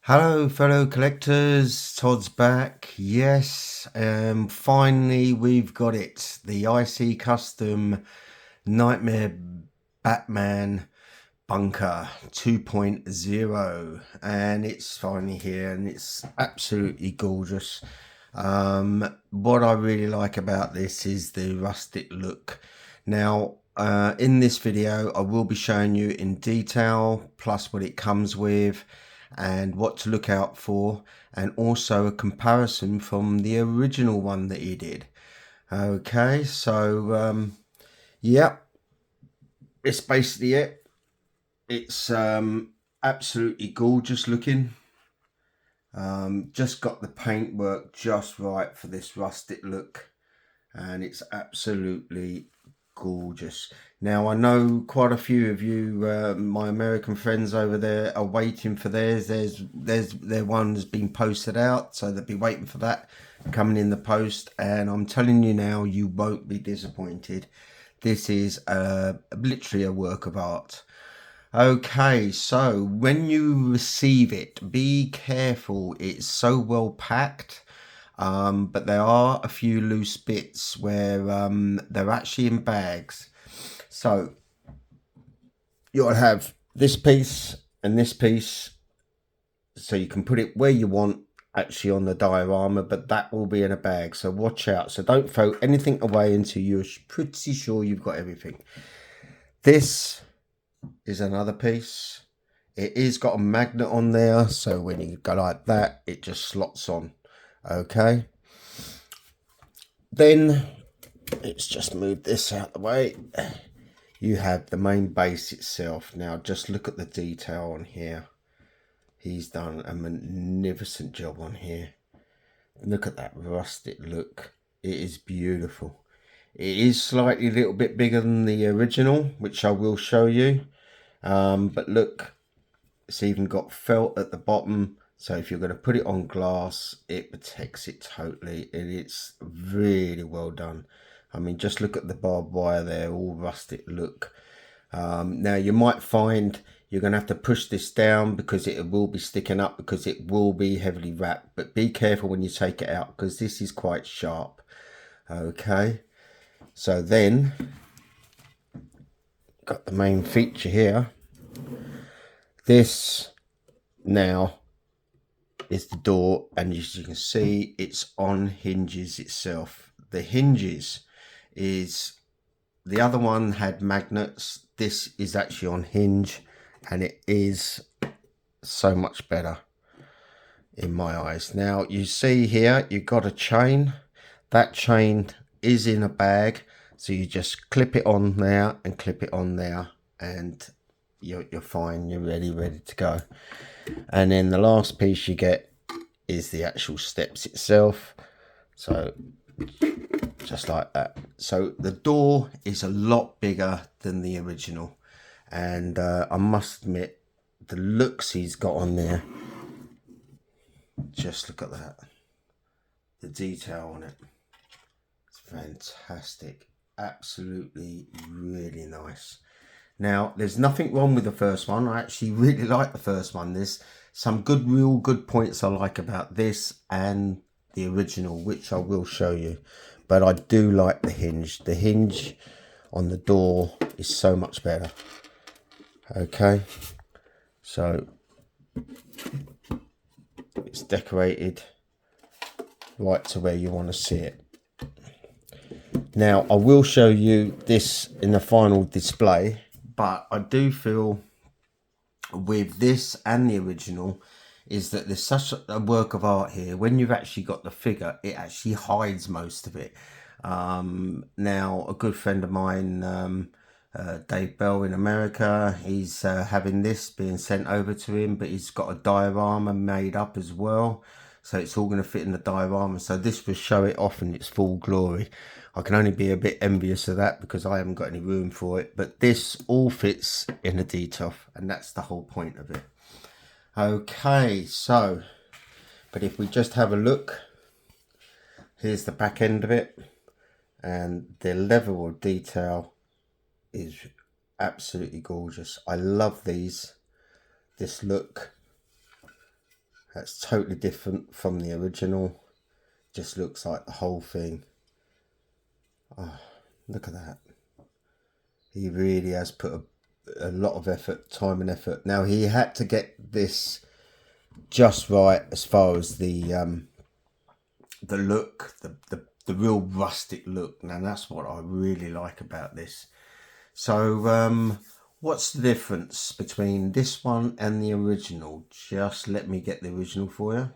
Hello, fellow collectors. Todd's back. Yes, finally we've got it. The IC Custom Nightmare Batman Bunker 2.0, and it's finally here, and it's absolutely gorgeous. What I really like about this is the rustic look. Now, in this video, I will be showing you in detail, plus what it comes with and what to look out for, and also a comparison from the original one that he did. Okay, so yeah, it's basically it. It's absolutely gorgeous looking. Just got the paintwork just right for this rustic look, and it's absolutely gorgeous. Now, I know quite a few of you, my American friends over there, are waiting for theirs. Their one's been posted out, so they'll be waiting for that coming in the post. And I'm telling you now, you won't be disappointed. This is literally a work of art. Okay, so when you receive it, be careful. It's so well packed, but there are a few loose bits where they're actually in bags. So you'll have this piece and this piece, so you can put it where you want actually on the diorama, but that will be in a bag. So watch out. So don't throw anything away until you're pretty sure you've got everything. This is another piece. It is got a magnet on there, so when you go like that, it just slots on. Okay, then let's just move this out of the way. You have the main base itself. Now just look at the detail on here. He's done a magnificent job on here. Look at that rustic look. It is beautiful. It is slightly a little bit bigger than the original, which I will show you. But look, it's even got felt at the bottom, so if you're going to put it on glass, it protects it totally, and it's really well done. I mean, just look at the barbed wire there, all rustic look. Now you might find you're going to have to push this down because it will be sticking up, because it will be heavily wrapped, but be careful when you take it out because this is quite sharp. Okay, so then got the main feature here. This now is the door, and as you can see, it's on hinges itself. The hinges is, the other one had magnets, this is actually on hinge, and it is so much better in my eyes. Now you see here, you've got a chain. That chain is in a bag, so you just clip it on there and clip it on there, and you're fine. You're ready to go. And then the last piece you get is the actual steps itself. So just like that. So the door is a lot bigger than the original, and I must admit, the looks he's got on there, just look at that, the detail on it, it's fantastic, absolutely really nice. Now, there's nothing wrong with the first one. I actually really like the first one. There's some real good points I like about this and the original, which I will show you. But I do like the hinge. The hinge on the door is so much better. Okay, so it's decorated right to where you want to see it. Now, I will show you this in the final display, but I do feel with this and the original is that there's such a work of art here. When you've actually got the figure, it actually hides most of it. Now, a good friend of mine, Dave Bell in America, he's having this being sent over to him, but he's got a diorama made up as well, so it's all going to fit in the diorama. So this will show it off in its full glory. I can only be a bit envious of that because I haven't got any room for it, but this all fits in the detail, and that's the whole point of it. Okay, so, but if we just have a look, here's the back end of it, and the level of detail is absolutely gorgeous. I love this look. That's totally different from the original. Just looks like the whole thing. Oh, look at that. He really has put a lot of effort, time and effort. Now he had to get this just right as far as the look, the real rustic look. Now that's what I really like about this. So what's the difference between this one and the original? Just let me get the original for you.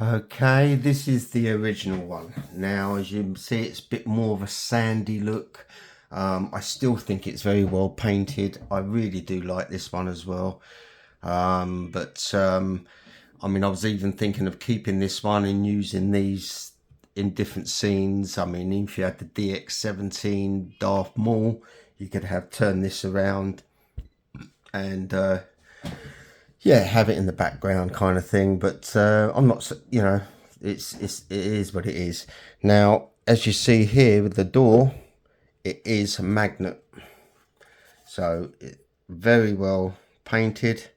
Okay, this is the original one. Now, as you can see, it's a bit more of a sandy look. I still think it's very well painted. I really do like this one as well. I mean, I was even thinking of keeping this one and using these in different scenes. I mean, if you had the DX17 Darth Maul, you could have turned this around and yeah, have it in the background kind of thing. But I'm not, you know, it is what it is. Now, as you see here with the door, it is a magnet, so it very well painted.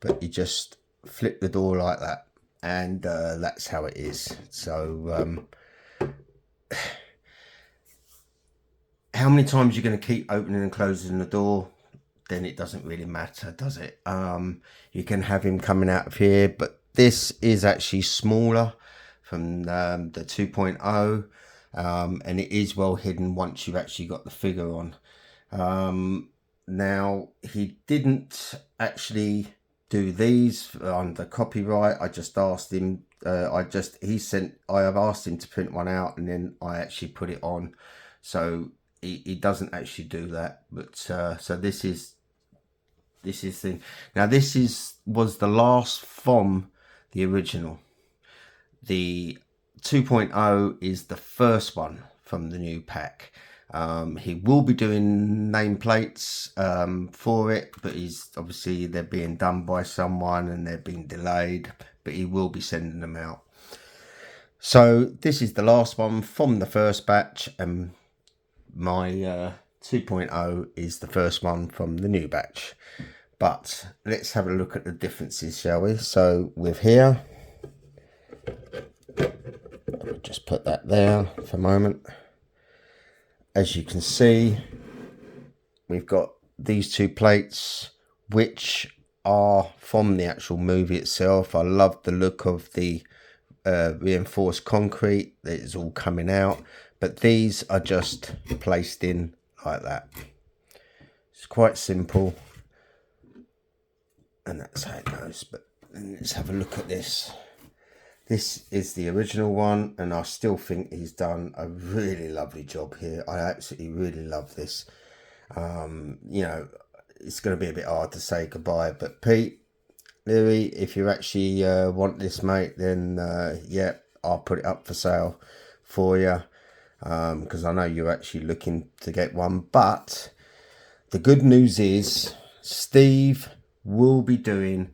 But you just flip the door like that, and that's how it is. So how many times you're going to keep opening and closing the door, then it doesn't really matter, does it? You can have him coming out of here, but this is actually smaller from the 2.0, and it is well hidden once you've actually got the figure on. Now, he didn't actually do these under copyright. I just asked him, I have asked him to print one out, and then I actually put it on. So he doesn't actually do that. But so this is thing. Now this was the last from the original. The 2.0 is the first one from the new pack. He will be doing nameplates for it, but obviously they're being done by someone and they're being delayed, but he will be sending them out. So this is the last one from the first batch, and my 2.0 is the first one from the new batch. But let's have a look at the differences, shall we? So with here, I'll just put that there for a moment. As you can see, we've got these two plates, which are from the actual movie itself. I love the look of the reinforced concrete that is all coming out, but these are just placed in like that. It's quite simple, and that's how it goes. But let's have a look at this. This is the original one, and I still think he's done a really lovely job here. I absolutely really love this. You know, it's going to be a bit hard to say goodbye, but Pete, Louis, if you actually want this, mate, then yeah, I'll put it up for sale for you, because I know you're actually looking to get one. But the good news is Steve will be doing,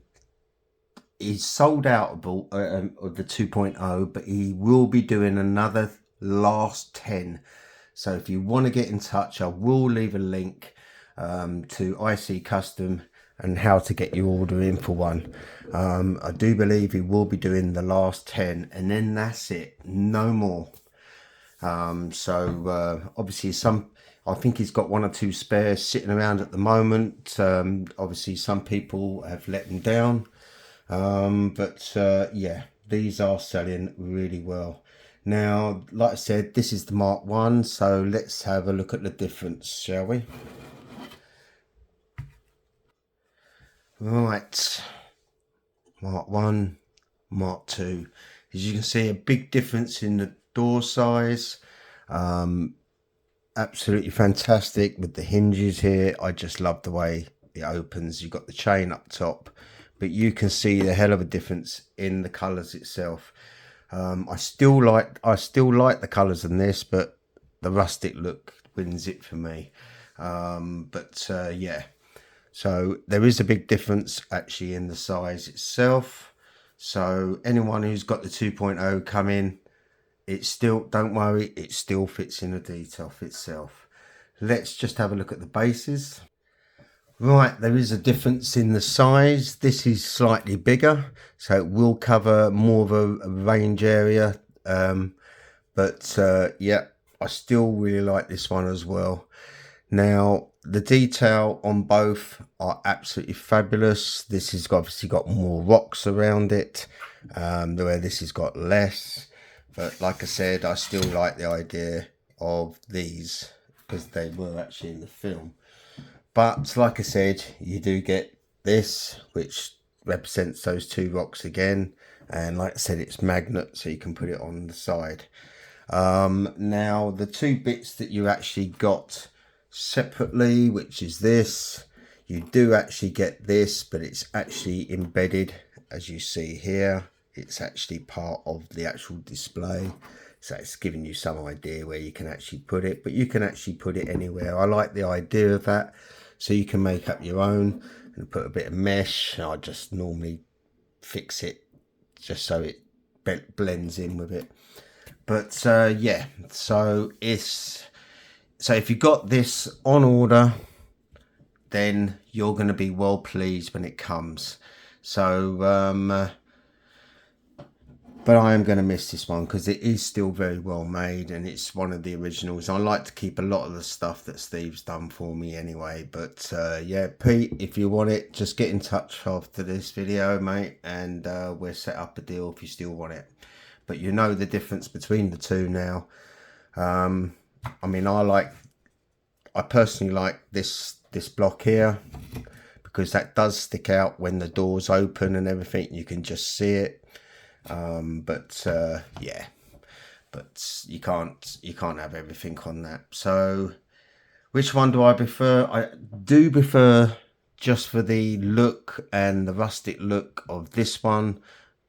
he's sold out of the 2.0, but he will be doing another last 10. So if you want to get in touch, I will leave a link to IC Custom and how to get your order in for one. I do believe he will be doing the last 10, and then that's it, no more. So obviously I think he's got 1 or 2 spares sitting around at the moment. Obviously some people have let him down, but yeah, these are selling really well. Now, like I said, this is the Mark 1, so let's have a look at the difference, shall we? Right, Mark 1, Mark 2. As you can see, a big difference in the door size. Absolutely fantastic with the hinges here. I just love the way it opens. You've got the chain up top, but you can see the hell of a difference in the colours itself. I still like the colours in this, but the rustic look wins it for me. Yeah, so there is a big difference actually in the size itself. So anyone who's got the 2.0 come in, it still, don't worry, it still fits in the detail itself. Let's just have a look at the bases. Right, there is a difference in the size. This is slightly bigger, so it will cover more of a range area. Yeah, I still really like this one as well. Now, the detail on both are absolutely fabulous. This has obviously got more rocks around it, where this has got less. But like I said, I still like the idea of these because they were actually in the film. But like I said, you do get this, which represents those two rocks again. And like I said, it's magnet, so you can put it on the side. Now, the two bits that you actually got separately, which is this, you do actually get this, but it's actually embedded, as you see here. It's actually part of the actual display. So it's giving you some idea where you can actually put it, but you can actually put it anywhere. I like the idea of that. So you can make up your own and put a bit of mesh. I just normally fix it just so it blends in with it. But yeah, so if you got this on order, then you're going to be well pleased when it comes. So but I am going to miss this one because it is still very well made and it's one of the originals. I like to keep a lot of the stuff that Steve's done for me anyway. But yeah, Pete, if you want it, just get in touch after this video, mate, and we'll set up a deal if you still want it. But you know the difference between the two now. I mean, I personally like this block here because that does stick out when the doors open and everything. You can just see it. Yeah, but you can't have everything on that. So which one do I prefer? I do prefer just for the look and the rustic look of this one,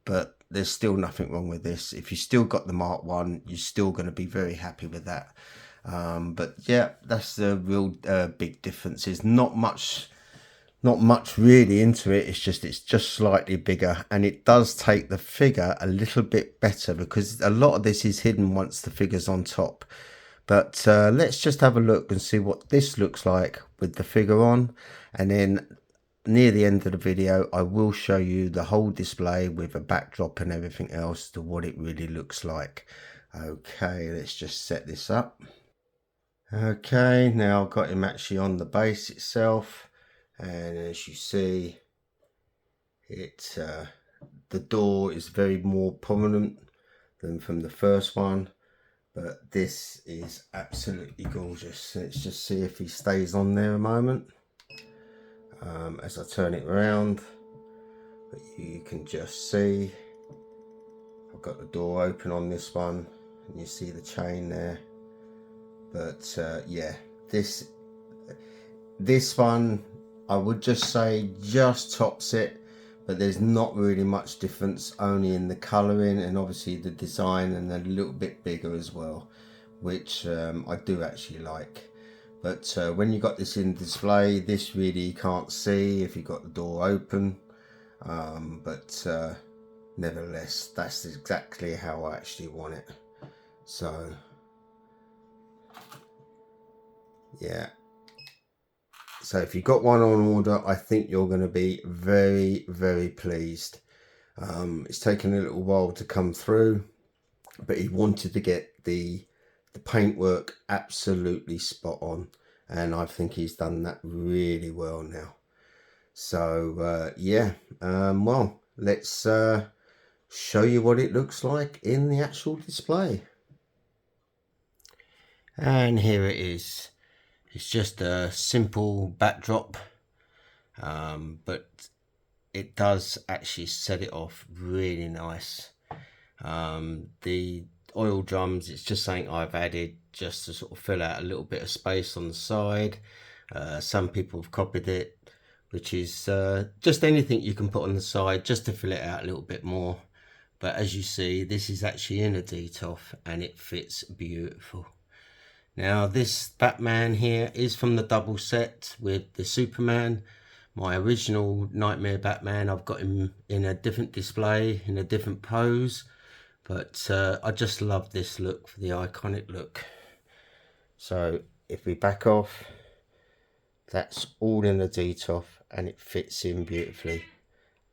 but there's still nothing wrong with this. If you still got the Mark 1, you're still going to be very happy with that. But yeah, that's the real big difference. Is not much really into it. It's just slightly bigger, and it does take the figure a little bit better because a lot of this is hidden once the figure's on top. But let's just have a look and see what this looks like with the figure on, and then near the end of the video I will show you the whole display with a backdrop and everything else to what it really looks like. Okay, let's just set this up. Okay, now I've got him actually on the base itself, and as you see, the door is very more prominent than from the first one, but this is absolutely gorgeous. Let's just see if he stays on there a moment as I turn it around. But you can just see I've got the door open on this one, and you see the chain there. But yeah, this one I would just say just tops it, but there's not really much difference, only in the colouring and obviously the design, and a little bit bigger as well, which I do actually like. But when you got this in display, this really you can't see if you got the door open, but nevertheless, that's exactly how I actually want it. So yeah, so if you got one on order, I think you're going to be very, very pleased. It's taken a little while to come through, but he wanted to get the paintwork absolutely spot on, and I think he's done that really well now. So yeah, well, let's show you what it looks like in the actual display. And here it is. It's just a simple backdrop, but it does actually set it off really nice. The oil drums, it's just something I've added just to sort of fill out a little bit of space on the side. Some people have copied it, which is just anything you can put on the side just to fill it out a little bit more. But as you see, this is actually in a DTOF and it fits beautiful. Now this Batman here is from the double set with the Superman. My original Nightmare Batman, I've got him in a different display, in a different pose. But I just love this look for the iconic look. So if we back off, That's all in the DTOF and it fits in beautifully.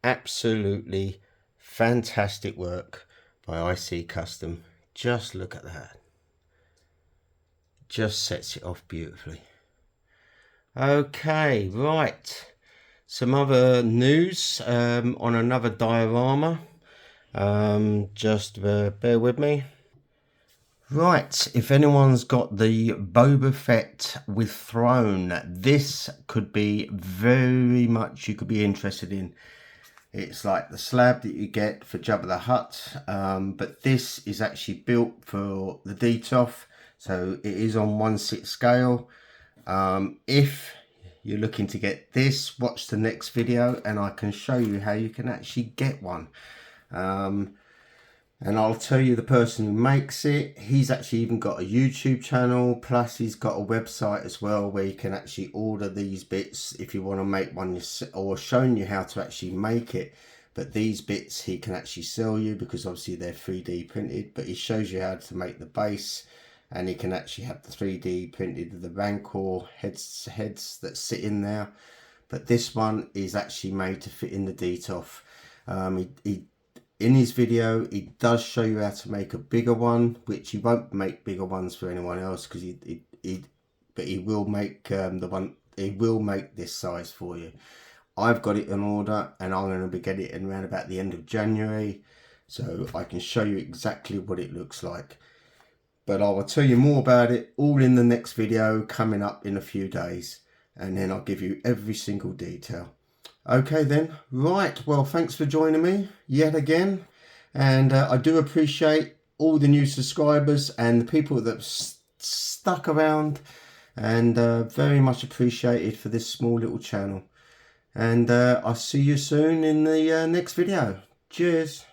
Absolutely fantastic work by IC Custom. Just look at that. Just sets it off beautifully. Okay, right. Some other news on another diorama. Just bear with me. Right, if anyone's got the Boba Fett with throne, this could be very much you could be interested in. It's like the slab that you get for Jabba the Hutt, but this is actually built for the DTOF, so it is on 1/6 scale. If you're looking to get this, watch the next video and I can show you how you can actually get one. And I'll tell you the person who makes it, he's actually even got a YouTube channel, plus he's got a website as well where you can actually order these bits if you want to make one, or showing you how to actually make it. But these bits he can actually sell you because obviously they're 3D printed, but he shows you how to make the base, and he can actually have the 3D printed the Rancor heads that sit in there. But this one is actually made to fit in the DTOF. In his video, he does show you how to make a bigger one, which he won't make bigger ones for anyone else because but he will make he will make this size for you. I've got it in order and I'm going to be getting it in around about the end of January, so I can show you exactly what it looks like. But I will tell you more about it all in the next video coming up in a few days, and then I'll give you every single detail. Okay then, right, well thanks for joining me yet again, and I do appreciate all the new subscribers and the people that have stuck around, and very much appreciated for this small little channel. And I'll see you soon in the next video. Cheers.